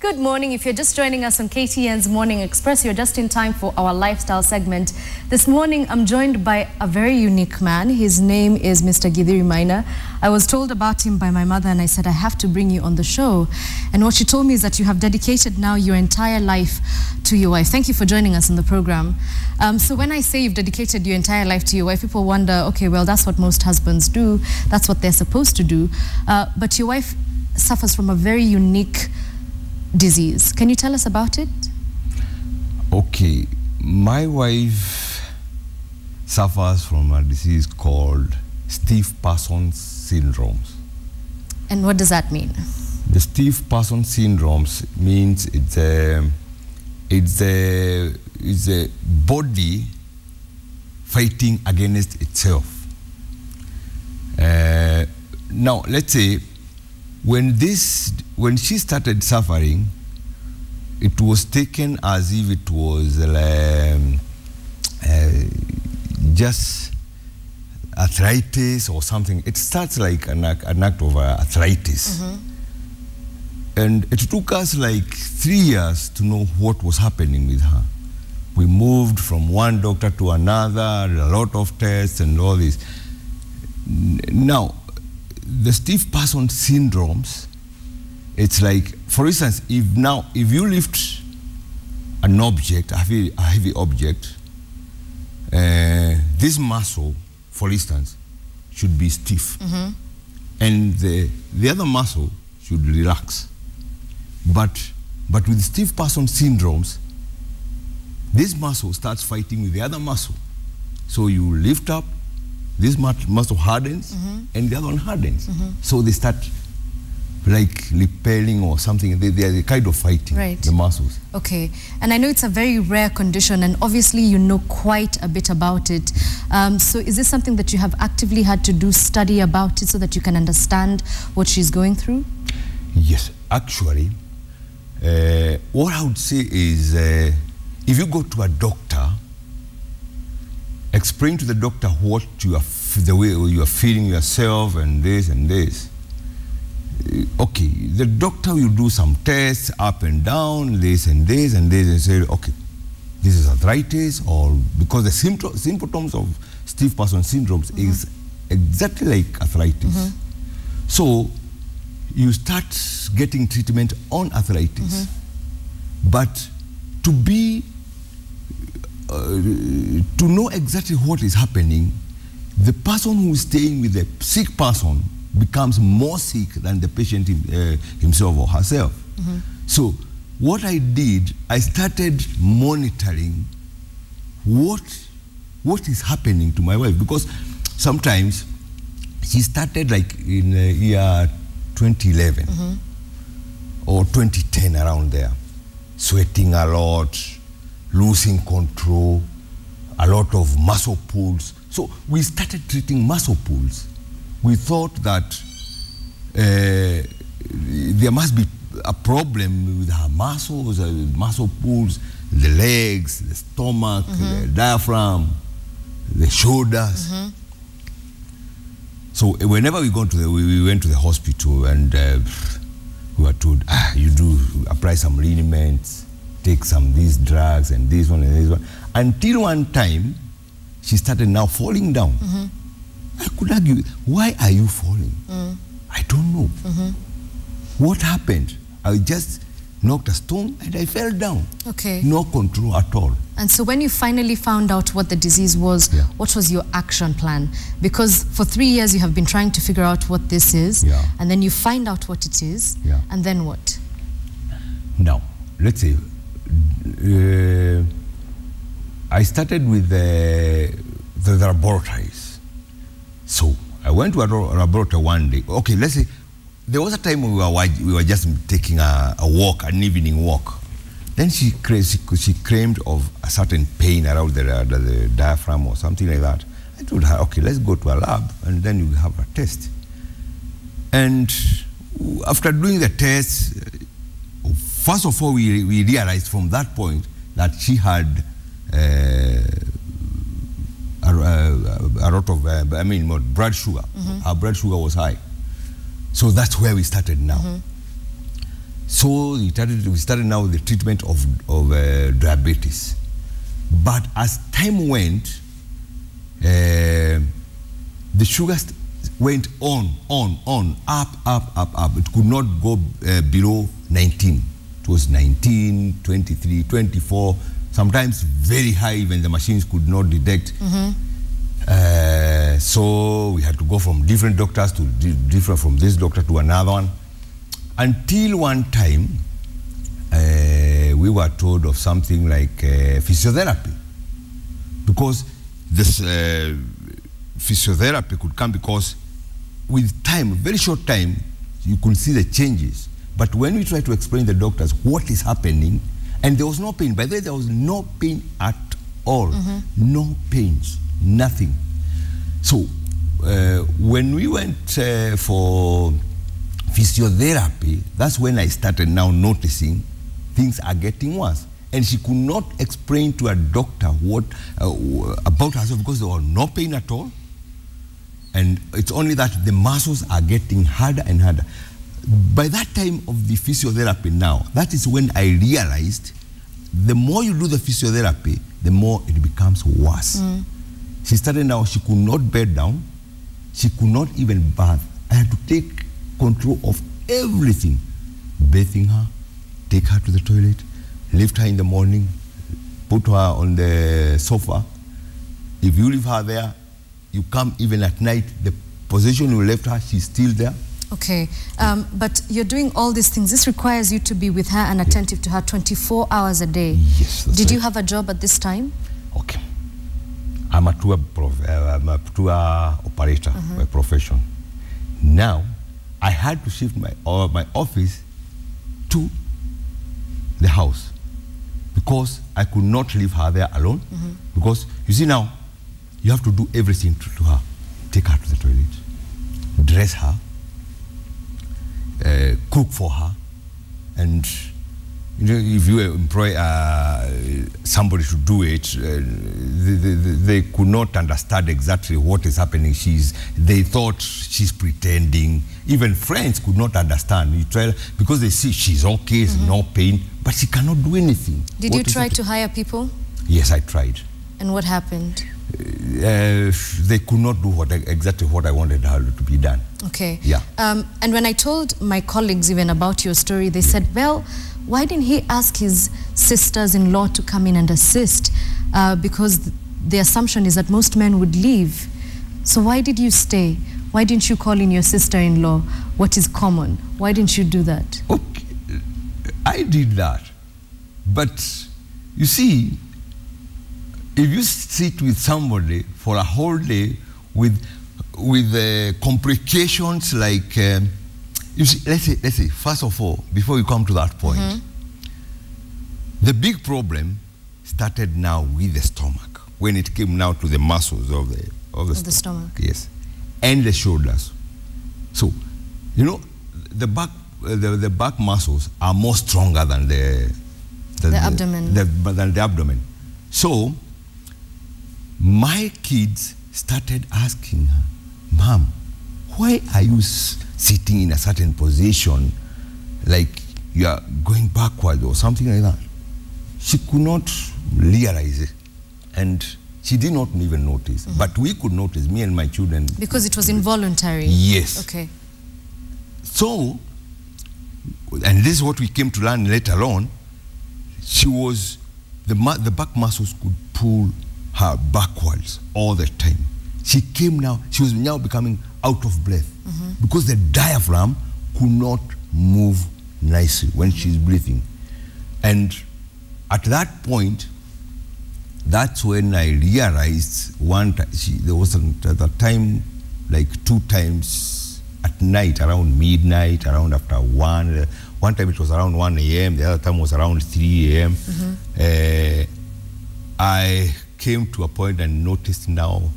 Good morning. If you're just joining us on KTN's Morning Express, you're just in time for our lifestyle segment. This morning, I'm joined by a very unique man. His name is Mr. Maina. I was told about him by my mother, and I said, I have to bring you on the show. And what she told me is that you have dedicated now your entire life to your wife. Thank you for joining us on the program. So when I say you've dedicated your entire life to your wife, people wonder, okay, well, that's what most husbands do. That's what they're supposed to do. But your wife suffers from a very unique disease. Can you tell us about it? Okay, my wife suffers from a disease called stiff person syndrome. And what does that mean? The stiff person syndrome means it's a body fighting against itself. Now, let's say when she started suffering, it was taken as if it was just arthritis or something. It starts like an act of arthritis. And it took us like 3 years to know what was happening with her. We moved from one doctor to another, a lot of tests and all this. Now, the stiff person syndromes, it's like, for instance, if you lift an object, a heavy object, this muscle, for instance, should be stiff. And the other muscle should relax. But with stiff person syndromes, this muscle starts fighting with the other muscle. So you lift up, this muscle hardens, and the other one hardens. So they start like repelling or something. They are kind of fighting, the muscles. Okay, and I know it's a very rare condition, and obviously you know quite a bit about it. So is this something that you have actively had to study about it so that you can understand what she's going through? Yes, actually, what I would say is, if you go to a doctor, explain to the doctor what the way you are feeling yourself and this and this. Okay, the doctor will do some tests up and down, this and this and this, and say, okay, this is arthritis, or because the symptoms of stiff person syndromes is exactly like arthritis. So you start getting treatment on arthritis. But to know exactly what is happening, the person who is staying with the sick person becomes more sick than the patient himself or herself. So what I did, I started monitoring what is happening to my wife, because sometimes she started like in year 2011 or 2010, around there, sweating a lot, losing control, a lot of muscle pulls. So we started treating muscle pulls. We thought that there must be a problem with her muscles, muscle pulls, the legs, the stomach, the diaphragm, the shoulders. So whenever we went to the hospital, and we were told, you do apply some liniments, take some these drugs and this one and this one. Until one time, she started now falling down. I could argue, why are you falling? I don't know. What happened? I just knocked a stone and I fell down. Okay. No control at all. And so when you finally found out what the disease was, what was your action plan? Because for 3 years you have been trying to figure out what this is, and then you find out what it is, and then what? Now, let's say, I started with the laboratories. So I went to a laboratory one day. Okay, let's say there was a time when we were just taking a walk, an evening walk. Then she claimed of a certain pain around the diaphragm or something like that. I told her, okay, let's go to a lab and then you have a test. And after doing the test, first of all, we realized from that point that she had a lot of, blood sugar. Her blood sugar was high. So that's where we started now. So we started now the treatment of diabetes. But as time went, the sugars went on, up. It could not go below 19. It was 19, 23, 24, sometimes very high when the machines could not detect. So we had to go from different doctors to different, from this doctor to another one. Until one time, we were told of something like physiotherapy. Because this physiotherapy could come because with time, very short time, you could see the changes. But when we try to explain to the doctors what is happening, and there was no pain. By the way, there was no pain at all. No pains, nothing. So when we went for physiotherapy, that's when I started now noticing things are getting worse. And she could not explain to a doctor what about herself because there was no pain at all. And it's only that the muscles are getting harder and harder. By that time of the physiotherapy now, that is when I realized the more you do the physiotherapy, the more it becomes worse. She started now, she could not bed down. She could not even bath. I had to take control of everything. Bathing her, take her to the toilet, lift her in the morning, put her on the sofa. If you leave her there, you come even at night, the position you left her, she's still there. Okay, but you're doing all these things. This requires you to be with her and attentive to her 24 hours a day. Yes, that's Did right. you have a job at this time? Okay. I'm a tour operator by profession. Now, I had to shift my office to the house because I could not leave her there alone. Because, you see now, you have to do everything to her. Take her to the toilet, dress her, cook for her, and you know, if you employ somebody to do it, they could not understand exactly what is happening. They thought she's pretending. Even friends could not understand. You try, because they see she's okay, there's no pain, but she cannot do anything. Did you try to hire people? Yes, I tried. And what happened? They could not do exactly what I wanted her to be done. Okay. Yeah. And when I told my colleagues even about your story, they said, well, why didn't he ask his sisters-in-law to come in and assist? Because the assumption is that most men would leave. So why did you stay? Why didn't you call in your sister-in-law? What is common? Why didn't you do that? Okay, I did that. But you see, if you sit with somebody for a whole day with complications like, you see, let's say, first of all, before you come to that point, the big problem started now with the stomach when it came now to the muscles of the stomach. Yes, and the shoulders. So, you know, the back muscles are more stronger than the abdomen. Than the abdomen. So, my kids started asking her, Mom, why are you sitting in a certain position like you are going backward or something like that? She could not realize it, and she did not even notice. But we could notice, me and my children. Because it was involuntary? Yes. Okay. So, and this is what we came to learn later on, she was, the back muscles could pull her backwards all the time. She was now becoming out of breath because the diaphragm could not move nicely when she's breathing. And at that point, that's when I realized one time, there was at that time like 2 times at night, around midnight, around after 1. One time it was around 1 a.m., the other time was around 3 a.m. I came to a point and noticed now,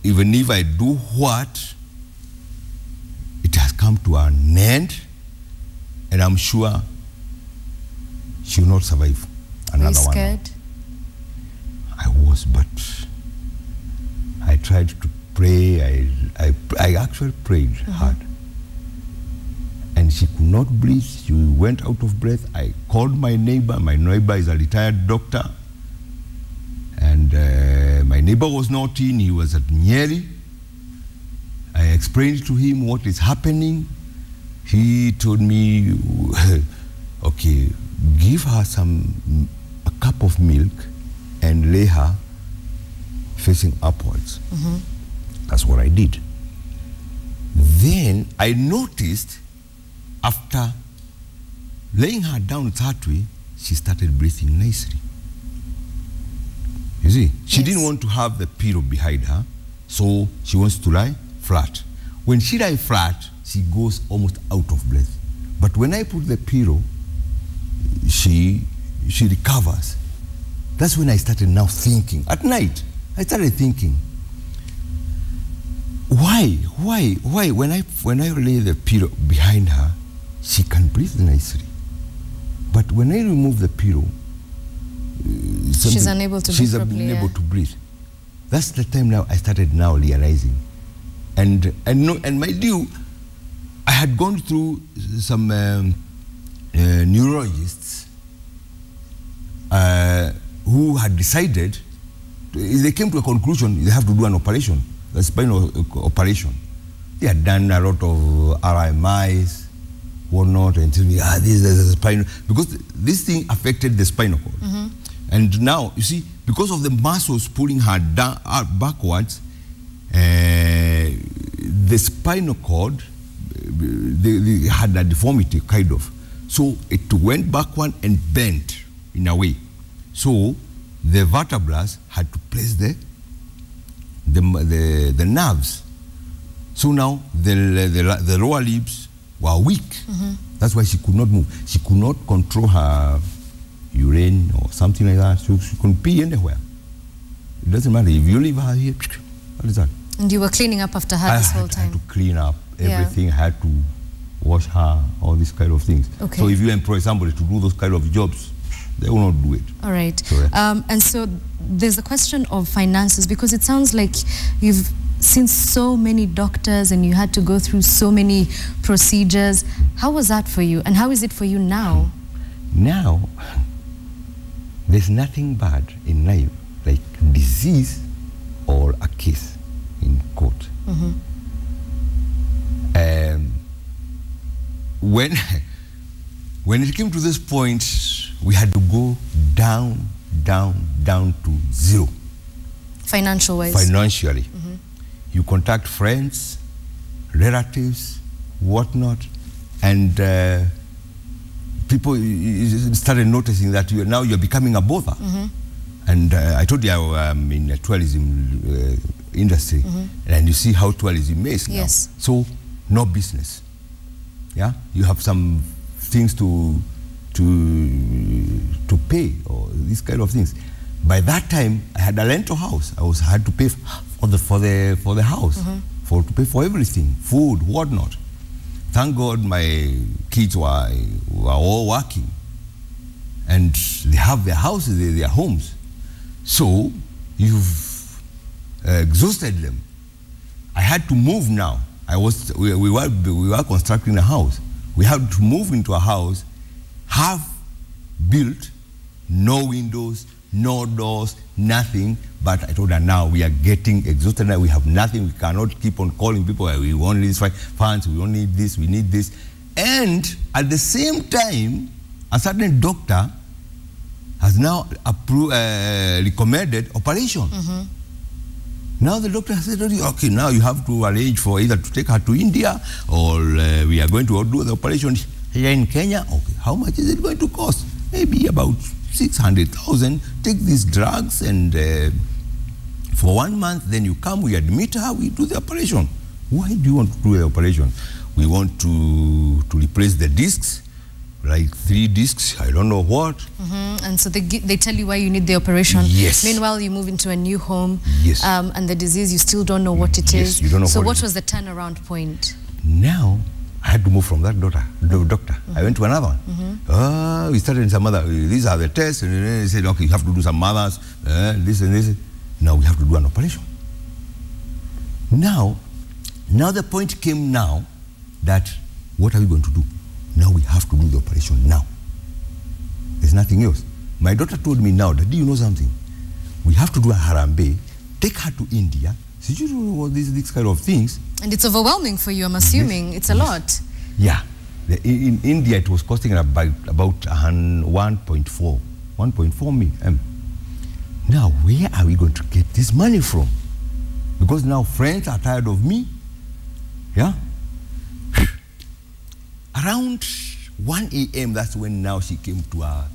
even if I do what, it has come to an end, and I'm sure she will not survive another one. Were you scared? I was, but I tried to pray. I actually prayed hard. And she could not breathe. She went out of breath. I called my neighbor. My neighbor is a retired doctor. And my neighbor was not in. He was at Nyeri. I explained to him what is happening. He told me, okay, give her a cup of milk and lay her facing upwards. That's what I did. Then I noticed after laying her down that way, she started breathing nicely. You see, she didn't want to have the pillow behind her, so she wants to lie flat. When she lies flat, she goes almost out of breath. But when I put the pillow, she recovers. That's when I started now thinking. At night, I started thinking, why? When I lay the pillow behind her, she can breathe nicely. But when I remove the pillow, she's unable to breathe properly. She's unable to breathe. That's the time now I started now realizing. And mind you, I had gone through some neurologists who had decided, they came to a conclusion, they have to do an operation, a spinal operation. They had done a lot of RMIs, whatnot, and told me, this is a spinal, because this thing affected the spinal cord. And now, you see, because of the muscles pulling her down, backwards, the spinal cord, they had a deformity, kind of. So it went backward and bent in a way. So the vertebrae had to place the nerves. So now the lower limbs were weak. That's why she could not move. She could not control her urine or something like that. So she couldn't pee anywhere. It doesn't matter. If you leave her here, what is that? And you were cleaning up after her this whole time? I had to clean up everything. I had to wash her, all these kind of things. Okay. So if you employ somebody to do those kind of jobs, they will not do it. All right. So, and so there's a question of finances, because it sounds like you've seen so many doctors and you had to go through so many procedures. How was that for you? And how is it for you now? Now, there's nothing bad in life like disease or a case in court. When it came to this point, we had to go down to zero. Financial-wise? Financially. You contact friends, relatives, whatnot, and people started noticing that now you're becoming a bother. And I told you I'm in the tourism industry, and you see how tourism is now. Yes. So, no business. Yeah, you have some things to pay, or these kind of things. By that time, I had a rental house. I had to pay for the house, to pay for everything, food, whatnot. Thank God my kids were all working, and they have their houses, their homes. So you've exhausted them. I had to move now. We were constructing a house. We had to move into a house, half built, no windows, no doors, nothing. But I told her, now we are getting exhausted. Now we have nothing. We cannot keep on calling people. We want these funds. We don't need this. We need this. And at the same time, a certain doctor has now recommended operation. Now the doctor said, okay, now you have to arrange for either to take her to India, or we are going to do the operation here in Kenya. Okay, how much is it going to cost? Maybe about 600,000. Take these drugs, and for 1 month, then you come, we admit her, we do the operation. Why do you want to do the operation? We want to replace the discs, like 3 discs, I don't know what. And so they tell you why you need the operation. Yes. Meanwhile, you move into a new home. Yes. And the disease, you still don't know what it is. You don't know. So what was the turnaround point? Now, I had to move from that doctor. I went to another one. We started in some other, these are the tests, and then they said, okay, you have to do some others, this and this. Now we have to do an operation. Now the point came now that, what are we going to do? Now we have to do the operation now. There's nothing else. My daughter told me now that, do you know something? We have to do a harambe, take her to India. So you don't know all these kind of things. And it's overwhelming for you, I'm assuming. Yes. It's a lot. Yeah. In India, it was costing about 1.4 million. Now, where are we going to get this money from? Because now friends are tired of me. Yeah. Around 1 a.m., that's when now she came to a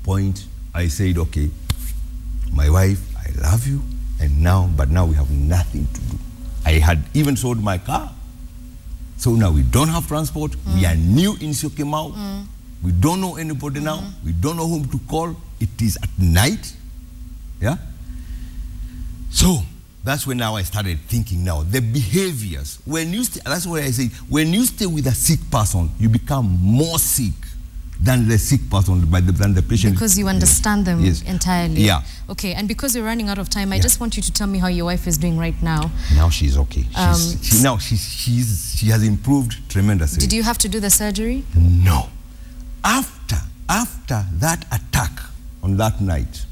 point. I said, okay, my wife, I love you, but now we have nothing to do. I had even sold my car. So now we don't have transport. We are new in Syokimau. We don't know anybody now. We don't know whom to call. It is at night. Yeah. So that's when now I started thinking now, the behaviors. When you stay, that's what I say, when you stay with a sick person, you become more sick than the sick person, than the patient. Because you understand them entirely. Yeah. Okay, and because we're running out of time, I just want you to tell me how your wife is doing right now. Now she's okay. She has improved tremendously. Did you have to do the surgery? No. After that attack on that night,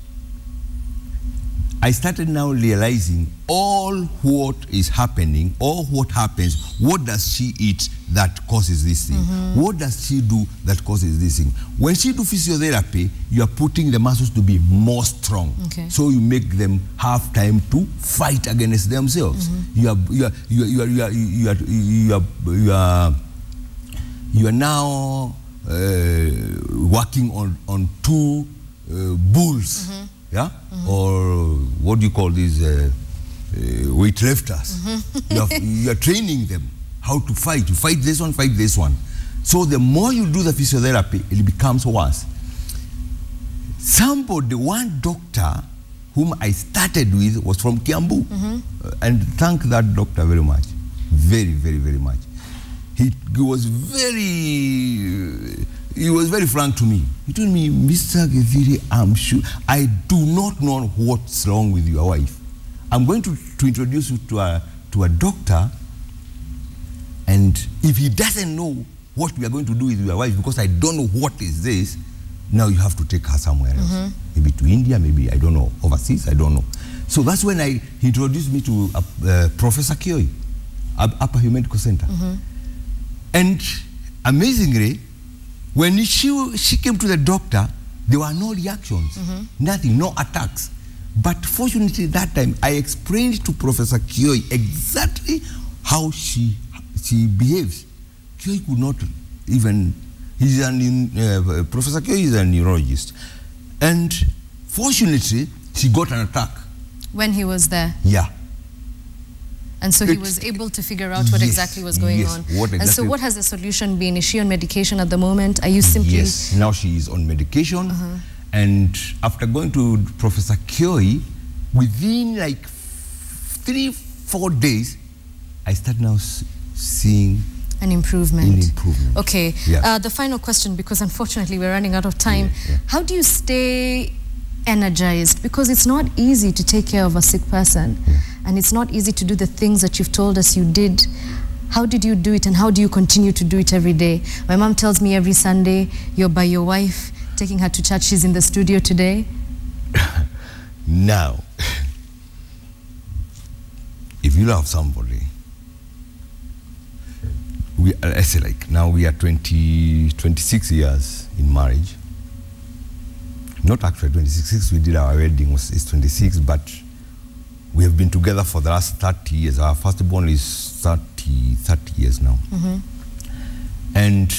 I started now realizing all what is happening, all what happens, what does she eat that causes this thing? What does she do that causes this thing? When she do physiotherapy, you are putting the muscles to be more strong. Okay. So you make them have time to fight against themselves. You are now working on two bulls. Yeah, or what do you call these weightlifters? You are training them how to fight. You fight this one. So the more you do the physiotherapy, it becomes worse. One doctor whom I started with was from Kiambu, and thank that doctor very much, very, very, very much. He was very frank to me. He told me, Mr. Githiri, I'm sure, I do not know what's wrong with your wife. I'm going to introduce you to a doctor, and if he doesn't know what we are going to do with your wife, because I don't know what is this, now you have to take her somewhere else. Maybe to India, maybe, I don't know, overseas, I don't know. So that's when he introduced me to Professor Kioi, Upper Human Medical Center. And amazingly, when she came to the doctor, there were no reactions, nothing, no attacks. But fortunately, that time, I explained to Professor Kioi exactly how she behaves. Kioi could not even, Professor Kioi is a neurologist. And fortunately, she got an attack. When he was there? Yeah. And so he was able to figure out what exactly was going on. And so what has the solution been? Is she on medication at the moment? Are you simply... Yes, now she is on medication. And after going to Professor Kioi, within like 3-4 days, I started now seeing an improvement. Okay. Yeah. The final question, because unfortunately we're running out of time. How do you stay energized? Because it's not easy to take care of a sick person. And it's not easy to do the things that you've told us you did. How did you do it, and how do you continue to do it every day? My mom tells me every Sunday you're by your wife, taking her to church. She's in the studio today. Now, if you love somebody, I say like now we are 26 years in marriage. Not actually 26, we did our wedding, it's 26, but we have been together for the last 30 years. Our firstborn is 30 years now. And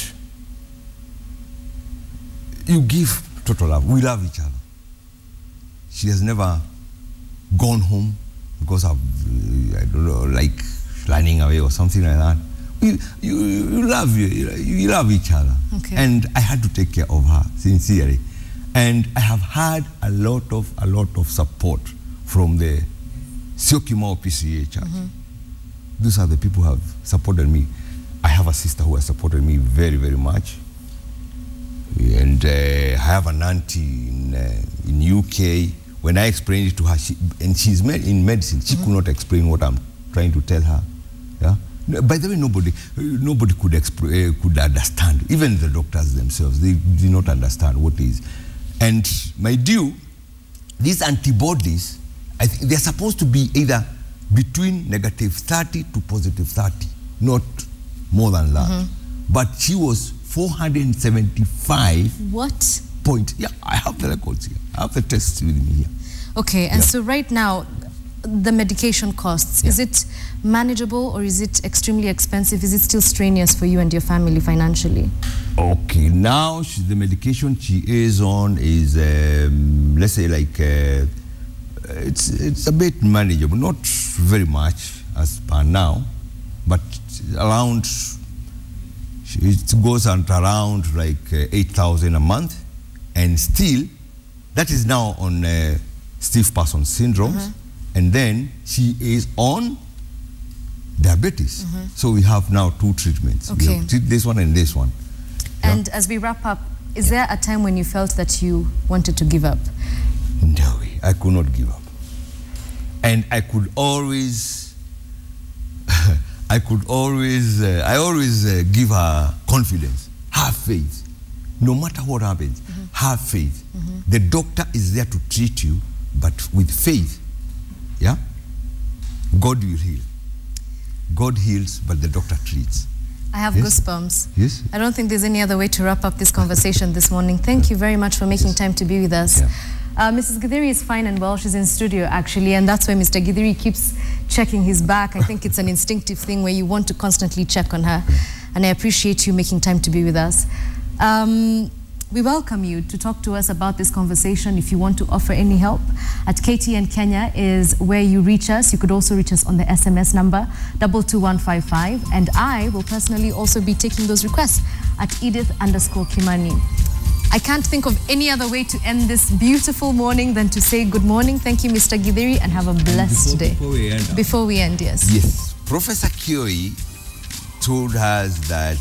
you give total love. We love each other. She has never gone home because of, I don't know, like running away or something like that. You love each other. Okay. And I had to take care of her, sincerely. And I have had a lot of support from the Syokimau PCA Church. Those are the people who have supported me. I have a sister who has supported me very, very much. And I have an auntie in UK. When I explained it to her, and she's in medicine, she could not explain what I'm trying to tell her. Yeah? By the way, nobody could understand. Even the doctors themselves, they did not understand what is. And my dear, these antibodies, I think they're supposed to be either between -30 to +30, not more than that. But she was 475. What? Point. Yeah, I have the records here. I have the tests with me here. Okay, and so right now, the medication costs, is it manageable or is it extremely expensive? Is it still strenuous for you and your family financially? Okay, now the medication she is on is, let's say like, it's a bit manageable, not very much as per now, but around, it goes at around like 8,000 a month, and still, that is now on stiff person syndromes, and then she is on diabetes. So we have now 2 treatments. Okay. We have this one and this one. And as we wrap up, is there a time when you felt that you wanted to give up? No way, I could not give up. And I could always, I always give her confidence, have faith. No matter what happens, have faith. The doctor is there to treat you, but with faith, yeah, God will heal. God heals, but the doctor treats. I have goosebumps. Yes. I don't think there's any other way to wrap up this conversation this morning. Thank you very much for making time to be with us. Mrs. Githiri is fine and well. She's in studio, actually, and that's why Mr. Githiri keeps checking his back. I think it's an instinctive thing where you want to constantly check on her, and I appreciate you making time to be with us. We welcome you to talk to us about this conversation. If you want to offer any help, at KTN Kenya is where you reach us. You could also reach us on the SMS number 22155, and I will personally also be taking those requests at Edith_Kimani. I can't think of any other way to end this beautiful morning than to say good morning. Thank you, Mr. Githiri, and have a blessed day. Before we end, yes. Yes. Professor Kioi told us that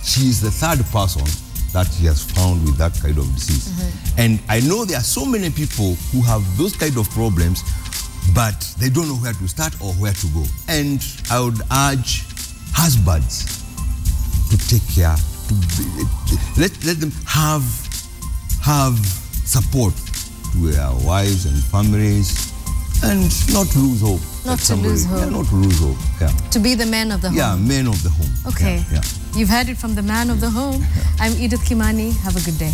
she is the 3rd person that he has found with that kind of disease. And I know there are so many people who have those kind of problems, but they don't know where to start or where to go. And I would urge husbands to take care, let them have support to their wives and families, and not lose hope. Not to lose hope. Yeah, not to lose hope. Yeah. To be the man of the home. Yeah, man of the home. Okay. Yeah. You've heard it from the man of the home. I'm Edith Kimani. Have a good day.